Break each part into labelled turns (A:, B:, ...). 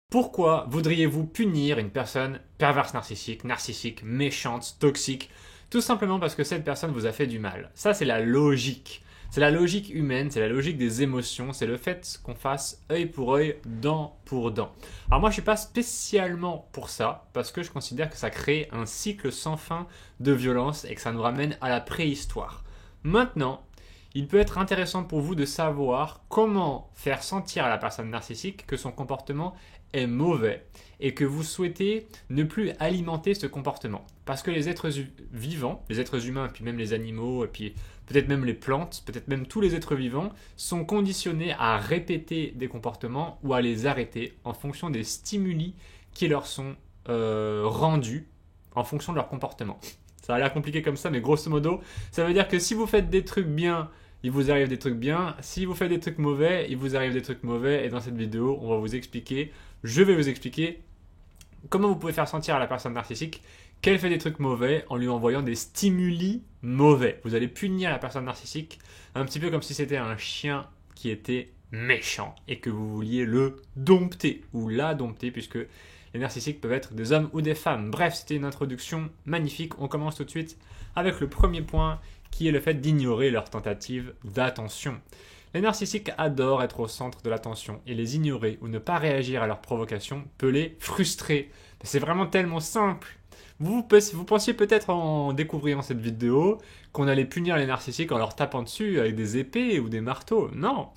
A: Pourquoi voudriez-vous punir une personne perverse narcissique, méchante, toxique? Tout simplement parce que cette personne vous a fait du mal. Ça, c'est la logique. C'est la logique humaine, c'est la logique des émotions, c'est le fait qu'on fasse œil pour œil, dent pour dent. Alors moi, je suis pas spécialement pour ça, parce que je considère que ça crée un cycle sans fin de violence et que ça nous ramène à la préhistoire. Maintenant, il peut être intéressant pour vous de savoir comment faire sentir à la personne narcissique que son comportement est mauvais et que vous souhaitez ne plus alimenter ce comportement. Parce que les êtres vivants, les êtres humains, et puis même les animaux, et puis peut-être même les plantes, peut-être même tous les êtres vivants, sont conditionnés à répéter des comportements ou à les arrêter en fonction des stimuli qui leur sont rendus en fonction de leur comportement. Ça a l'air compliqué comme ça, mais grosso modo, ça veut dire que si vous faites des trucs bien, il vous arrive des trucs bien. Si vous faites des trucs mauvais, il vous arrive des trucs mauvais. Et dans cette vidéo, je vais vous expliquer comment vous pouvez faire sentir à la personne narcissique qu'elle fait des trucs mauvais en lui envoyant des stimuli mauvais. Vous allez punir la personne narcissique un petit peu comme si c'était un chien qui était méchant et que vous vouliez le dompter ou la dompter, puisque les narcissiques peuvent être des hommes ou des femmes. Bref, c'était une introduction magnifique. On commence tout de suite avec le premier point, qui est le fait d'ignorer leurs tentatives d'attention. Les narcissiques adorent être au centre de l'attention et les ignorer ou ne pas réagir à leurs provocations peut les frustrer. C'est vraiment tellement simple. Vous pensiez peut-être en découvrant cette vidéo qu'on allait punir les narcissiques en leur tapant dessus avec des épées ou des marteaux. Non.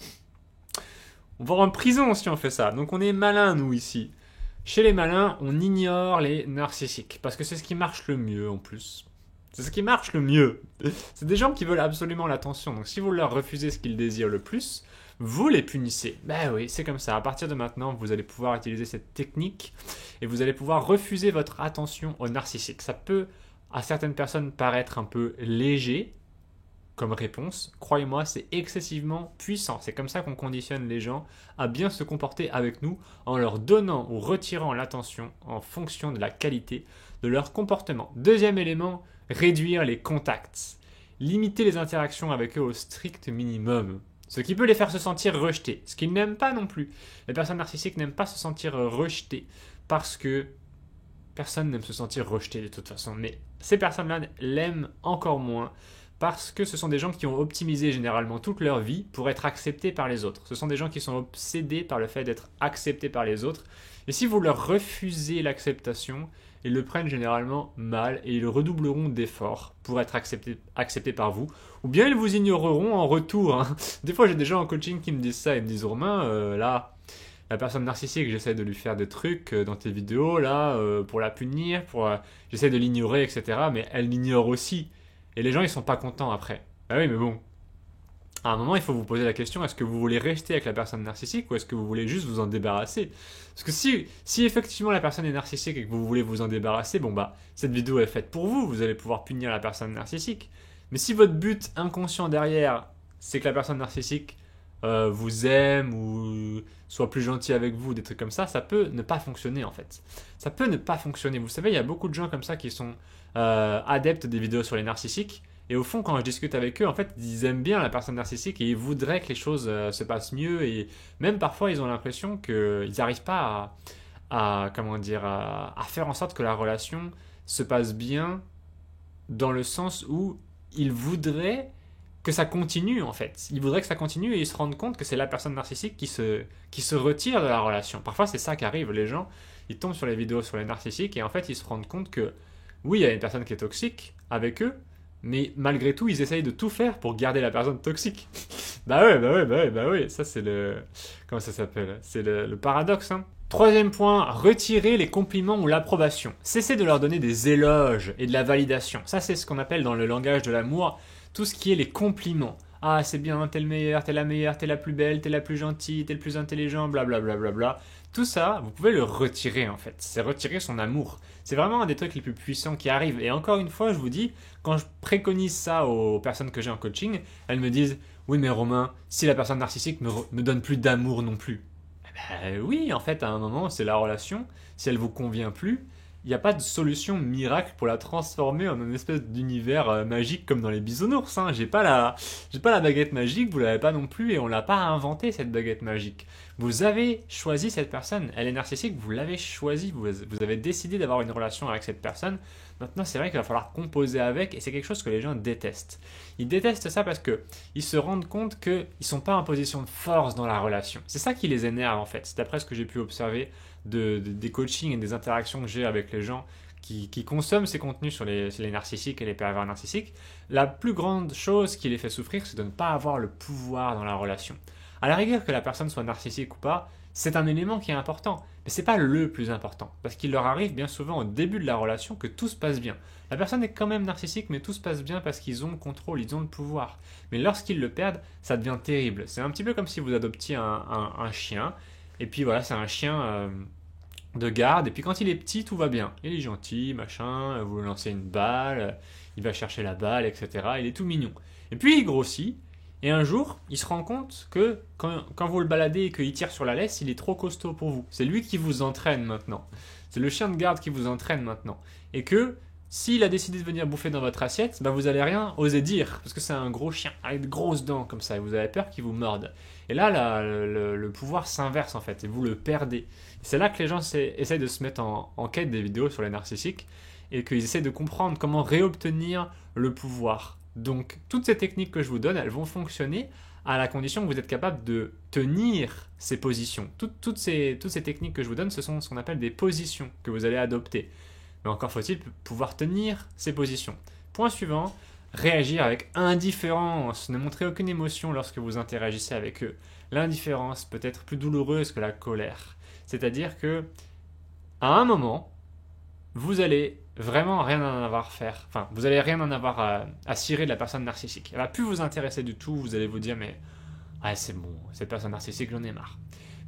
A: On va en prison si on fait ça. Donc on est malin nous ici. Chez les malins, on ignore les narcissiques parce que c'est ce qui marche le mieux en plus. C'est ce qui marche le mieux. C'est des gens qui veulent absolument l'attention. Donc si vous leur refusez ce qu'ils désirent le plus, vous les punissez. Ben oui, c'est comme ça. À partir de maintenant, vous allez pouvoir utiliser cette technique et vous allez pouvoir refuser votre attention aux narcissiques. Ça peut, à certaines personnes, paraître un peu léger comme réponse. Croyez-moi, c'est excessivement puissant. C'est comme ça qu'on conditionne les gens à bien se comporter avec nous en leur donnant ou retirant l'attention en fonction de la qualité de leur comportement. Deuxième élément, réduire les contacts. Limiter les interactions avec eux au strict minimum. Ce qui peut les faire se sentir rejetés. Ce qu'ils n'aiment pas non plus. Les personnes narcissiques n'aiment pas se sentir rejetées parce que personne n'aime se sentir rejeté de toute façon. Mais ces personnes-là l'aiment encore moins parce que ce sont des gens qui ont optimisé généralement toute leur vie pour être acceptés par les autres. Ce sont des gens qui sont obsédés par le fait d'être acceptés par les autres. Et si vous leur refusez l'acceptation, ils le prennent généralement mal et ils redoubleront d'efforts pour être acceptés par vous. Ou bien ils vous ignoreront en retour. Hein. Des fois, j'ai des gens en coaching qui me disent ça. Ils me disent, Romain, là, la personne narcissique, j'essaie de lui faire des trucs dans tes vidéos, là, pour la punir, j'essaie de l'ignorer, etc. Mais elle l'ignore aussi. Et les gens, ils sont pas contents après. Ah oui, mais bon. À un moment, il faut vous poser la question, est-ce que vous voulez rester avec la personne narcissique ou est-ce que vous voulez juste vous en débarrasser? Parce que si effectivement la personne est narcissique et que vous voulez vous en débarrasser, bon bah, cette vidéo est faite pour vous, vous allez pouvoir punir la personne narcissique. Mais si votre but inconscient derrière, c'est que la personne narcissique vous aime ou soit plus gentil avec vous, des trucs comme ça peut ne pas fonctionner en fait. Ça peut ne pas fonctionner. Vous savez, il y a beaucoup de gens comme ça qui sont adeptes des vidéos sur les narcissiques. Et au fond, quand je discute avec eux, en fait, ils aiment bien la personne narcissique et ils voudraient que les choses se passent mieux. Et même parfois, ils ont l'impression qu'ils n'arrivent pas à faire en sorte que la relation se passe bien dans le sens où ils voudraient que ça continue en fait. Ils voudraient que ça continue et ils se rendent compte que c'est la personne narcissique qui se retire de la relation. Parfois, c'est ça qui arrive. Les gens, ils tombent sur les vidéos sur les narcissiques et en fait, ils se rendent compte que oui, il y a une personne qui est toxique avec eux, mais malgré tout, ils essayent de tout faire pour garder la personne toxique. Bah ouais. Ça, c'est le... Comment ça s'appelle? C'est le paradoxe, hein. Troisième point, retirer les compliments ou l'approbation. Cessez de leur donner des éloges et de la validation. Ça, c'est ce qu'on appelle dans le langage de l'amour tout ce qui est les compliments. Ah, c'est bien, t'es le meilleur, t'es la meilleure, t'es la plus belle, t'es la plus gentille, t'es le plus intelligent, blablabla. Bla bla bla. Tout ça, vous pouvez le retirer en fait. C'est retirer son amour. C'est vraiment un des trucs les plus puissants qui arrivent. Et encore une fois, je vous dis, quand je préconise ça aux personnes que j'ai en coaching, elles me disent « Oui, mais Romain, si la personne narcissique me donne plus d'amour non plus. » Ben oui, en fait, à un moment, c'est la relation. Si elle vous convient plus, il n'y a pas de solution miracle pour la transformer en une espèce d'univers magique comme dans les bisounours. Hein. J'ai pas la baguette magique, vous l'avez pas non plus, et on l'a pas inventé cette baguette magique. Vous avez choisi cette personne, elle est narcissique, vous l'avez choisie, vous avez décidé d'avoir une relation avec cette personne. Maintenant, c'est vrai qu'il va falloir composer avec, et c'est quelque chose que les gens détestent. Ils détestent ça parce qu'ils se rendent compte qu'ils ne sont pas en position de force dans la relation. C'est ça qui les énerve en fait. C'est d'après ce que j'ai pu observer des coachings et des interactions que j'ai avec les gens qui consomment ces contenus sur les narcissiques et les pervers narcissiques. La plus grande chose qui les fait souffrir, c'est de ne pas avoir le pouvoir dans la relation. À la rigueur, que la personne soit narcissique ou pas, c'est un élément qui est important, mais c'est pas le plus important, parce qu'il leur arrive bien souvent au début de la relation que tout se passe bien. La personne est quand même narcissique, mais tout se passe bien parce qu'ils ont le contrôle, ils ont le pouvoir. Mais lorsqu'ils le perdent, ça devient terrible. C'est un petit peu comme si vous adoptiez un chien, et puis voilà, c'est un chien de garde, et puis quand il est petit, tout va bien. Il est gentil, machin, vous lui lancez une balle, il va chercher la balle, etc. Il est tout mignon. Et puis il grossit, et un jour, il se rend compte que quand vous le baladez et qu'il tire sur la laisse, il est trop costaud pour vous. C'est lui qui vous entraîne maintenant. C'est le chien de garde qui vous entraîne maintenant. Et que s'il a décidé de venir bouffer dans votre assiette, bah vous n'allez rien oser dire. Parce que c'est un gros chien avec de grosses dents comme ça. Et vous avez peur qu'il vous morde. Et là, le pouvoir s'inverse en fait. Et vous le perdez. C'est là que les gens essayent de se mettre en quête des vidéos sur les narcissiques. Et qu'ils essaient de comprendre comment réobtenir le pouvoir. Donc, toutes ces techniques que je vous donne, elles vont fonctionner à la condition que vous êtes capable de tenir ces positions. Toutes ces techniques que je vous donne, ce sont ce qu'on appelle des positions que vous allez adopter. Mais encore faut-il pouvoir tenir ces positions. Point suivant, réagir avec indifférence. Ne montrez aucune émotion lorsque vous interagissez avec eux. L'indifférence peut être plus douloureuse que la colère. C'est-à-dire que, à un moment, vous allez vraiment rien en avoir à faire. Enfin, vous allez rien en avoir à cirer de la personne narcissique. Elle va plus vous intéresser du tout. Vous allez vous dire, mais ouais, c'est bon, cette personne narcissique, j'en ai marre.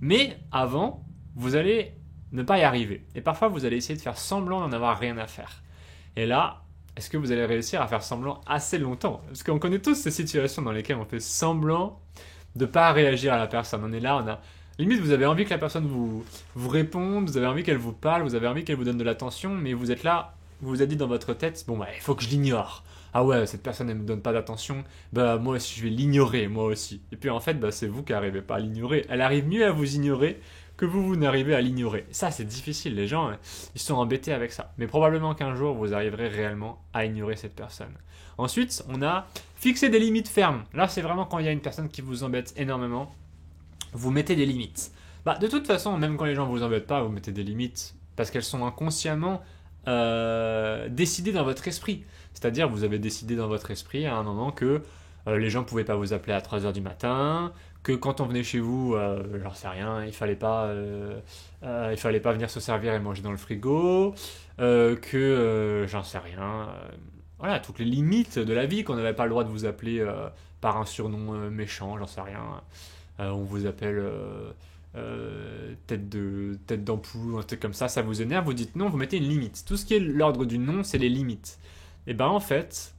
A: Mais avant, vous allez ne pas y arriver. Et parfois, vous allez essayer de faire semblant d'en avoir rien à faire. Et là, est-ce que vous allez réussir à faire semblant assez longtemps? Parce qu'on connaît tous ces situations dans lesquelles on fait semblant de ne pas réagir à la personne. On est là, on a... Limite, vous avez envie que la personne vous réponde, vous avez envie qu'elle vous parle, vous avez envie qu'elle vous donne de l'attention, mais vous êtes là, vous vous êtes dit dans votre tête, bon, bah, il faut que je l'ignore. Ah ouais, cette personne, elle me donne pas d'attention, bah, moi aussi, je vais l'ignorer, moi aussi. Et puis, en fait, bah, c'est vous qui n'arrivez pas à l'ignorer. Elle arrive mieux à vous ignorer que vous n'arrivez à l'ignorer. Ça, c'est difficile. Les gens, ils sont embêtés avec ça. Mais probablement qu'un jour, vous arriverez réellement à ignorer cette personne. Ensuite, on a fixer des limites fermes. Là, c'est vraiment quand il y a une personne qui vous embête énormément. Vous mettez des limites. Bah, de toute façon, même quand les gens ne vous embêtent pas, vous mettez des limites parce qu'elles sont inconsciemment décidées dans votre esprit. C'est-à-dire, vous avez décidé dans votre esprit à un moment que les gens ne pouvaient pas vous appeler à 3h du matin, que quand on venait chez vous, j'en sais rien, il fallait pas venir se servir et manger dans le frigo, j'en sais rien. Voilà, toutes les limites de la vie, qu'on n'avait pas le droit de vous appeler par un surnom méchant, j'en sais rien. On vous appelle tête d'ampoule, un truc comme ça vous énerve, vous dites non, vous mettez une limite. Tout ce qui est l'ordre du non, c'est les limites. Et ben en fait,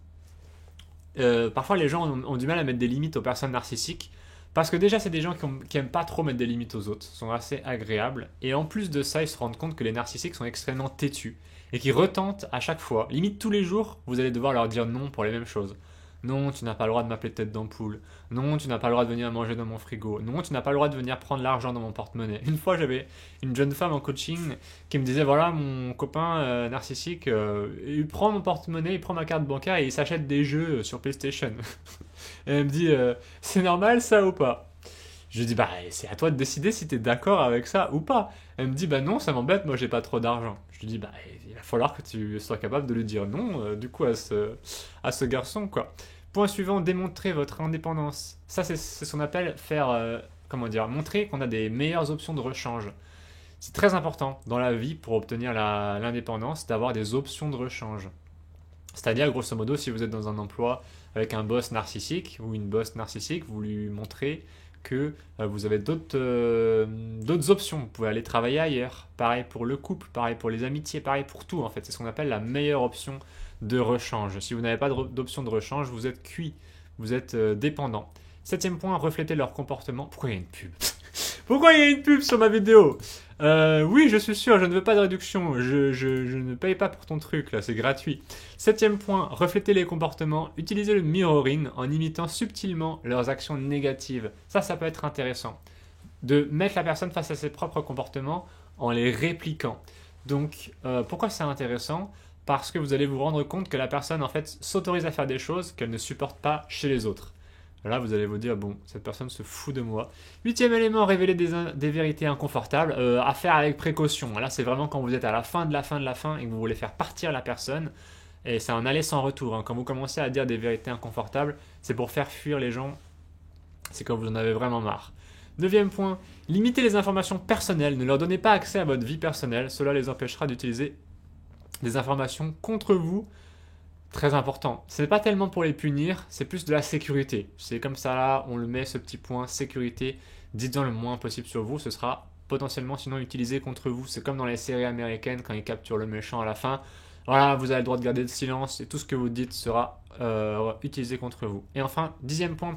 A: parfois les gens ont du mal à mettre des limites aux personnes narcissiques, parce que déjà c'est des gens qui aiment pas trop mettre des limites aux autres, sont assez agréables, et en plus de ça, ils se rendent compte que les narcissiques sont extrêmement têtus, et qui retentent à chaque fois. Limite tous les jours, vous allez devoir leur dire non pour les mêmes choses. Non, tu n'as pas le droit de m'appeler tête d'ampoule. Non, tu n'as pas le droit de venir manger dans mon frigo. Non, tu n'as pas le droit de venir prendre l'argent dans mon porte-monnaie. Une fois, j'avais une jeune femme en coaching qui me disait, voilà, mon copain narcissique, il prend mon porte-monnaie, il prend ma carte bancaire et il s'achète des jeux sur PlayStation. Et elle me dit, c'est normal ça ou pas? Je lui dis, bah, c'est à toi de décider si tu es d'accord avec ça ou pas. Elle me dit, bah non, ça m'embête, moi j'ai pas trop d'argent. Je lui dis, bah, il va falloir que tu sois capable de lui dire non, du coup, à ce garçon, quoi. Point suivant, démontrer votre indépendance. Ça, c'est ce qu'on appelle faire, montrer qu'on a des meilleures options de rechange. C'est très important dans la vie pour obtenir l'indépendance d'avoir des options de rechange. C'est-à-dire, grosso modo, si vous êtes dans un emploi avec un boss narcissique ou une boss narcissique, vous lui montrez que vous avez d'autres options. Vous pouvez aller travailler ailleurs. Pareil pour le couple, pareil pour les amitiés, pareil pour tout en fait. C'est ce qu'on appelle la meilleure option de rechange. Si vous n'avez pas d'option de rechange, vous êtes cuit, vous êtes dépendant. Septième point, refléter leur comportement. Pourquoi il y a une pub? Pourquoi il y a une pub sur ma vidéo? Oui, je suis sûr, je ne veux pas de réduction. Je ne paye pas pour ton truc, là, c'est gratuit. Septième point, refléter les comportements. Utilisez le mirroring en imitant subtilement leurs actions négatives. Ça peut être intéressant. de mettre la personne face à ses propres comportements en les répliquant. Donc, pourquoi c'est intéressant? Parce que vous allez vous rendre compte que la personne, en fait, s'autorise à faire des choses qu'elle ne supporte pas chez les autres. Là, vous allez vous dire, bon, cette personne se fout de moi. Huitième élément, révéler des vérités inconfortables, à faire avec précaution. Là, c'est vraiment quand vous êtes à la fin de la fin de la fin et que vous voulez faire partir la personne. Et c'est un aller sans retour, hein. Quand vous commencez à dire des vérités inconfortables, c'est pour faire fuir les gens. C'est quand vous en avez vraiment marre. Neuvième point, limitez les informations personnelles. Ne leur donnez pas accès à votre vie personnelle. Cela les empêchera d'utiliser des informations contre vous. Très important. Ce n'est pas tellement pour les punir, c'est plus de la sécurité. C'est comme ça là, on le met ce petit point sécurité. Dites-en le moins possible sur vous, ce sera potentiellement sinon utilisé contre vous. C'est comme dans les séries américaines quand ils capturent le méchant à la fin. Voilà, vous avez le droit de garder le silence et tout ce que vous dites sera utilisé contre vous. Et enfin, dixième point,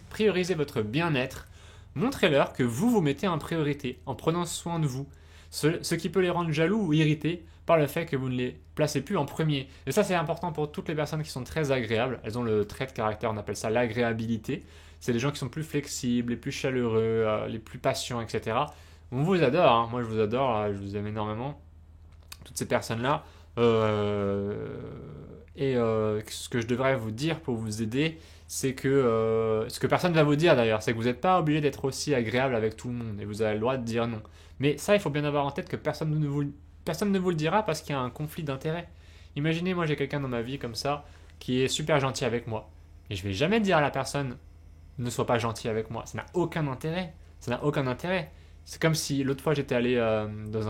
A: priorisez votre bien-être. Montrez-leur que vous vous mettez en priorité en prenant soin de vous. Ce qui peut les rendre jaloux ou irrités par le fait que vous ne les placez plus en premier. Et ça, c'est important pour toutes les personnes qui sont très agréables. Elles ont le trait de caractère, on appelle ça l'agréabilité. C'est des gens qui sont plus flexibles, les plus chaleureux, les plus patients, etc. On vous adore, hein. Moi je vous adore, je vous aime énormément. Toutes ces personnes-là. Ce que je devrais vous dire pour vous aider, c'est que ce que personne ne va vous dire d'ailleurs, c'est que vous n'êtes pas obligé d'être aussi agréable avec tout le monde et vous avez le droit de dire non. Mais ça, il faut bien avoir en tête que personne ne vous le dira parce qu'il y a un conflit d'intérêts. Imaginez, moi j'ai quelqu'un dans ma vie comme ça qui est super gentil avec moi. Et je vais jamais dire à la personne ne sois pas gentil avec moi. Ça n'a aucun intérêt. Ça n'a aucun intérêt. C'est comme si l'autre fois j'étais allé dans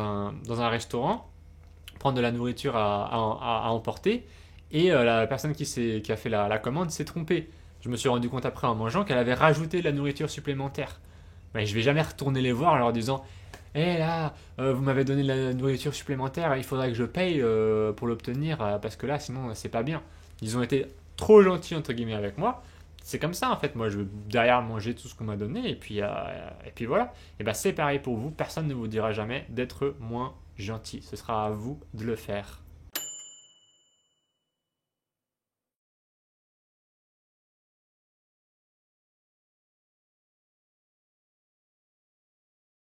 A: un restaurant prendre de la nourriture à emporter et la personne qui a fait la commande s'est trompée. Je me suis rendu compte après en mangeant qu'elle avait rajouté de la nourriture supplémentaire. Mais je vais jamais retourner les voir en leur disant hé là, vous m'avez donné de la nourriture supplémentaire, il faudrait que je paye pour l'obtenir parce que là sinon c'est pas bien. Ils ont été trop gentils entre guillemets avec moi. C'est comme ça en fait, moi je veux derrière manger tout ce qu'on m'a donné et puis voilà. Et ben c'est pareil pour vous, personne ne vous dira jamais d'être moins gentil. Ce sera à vous de le faire.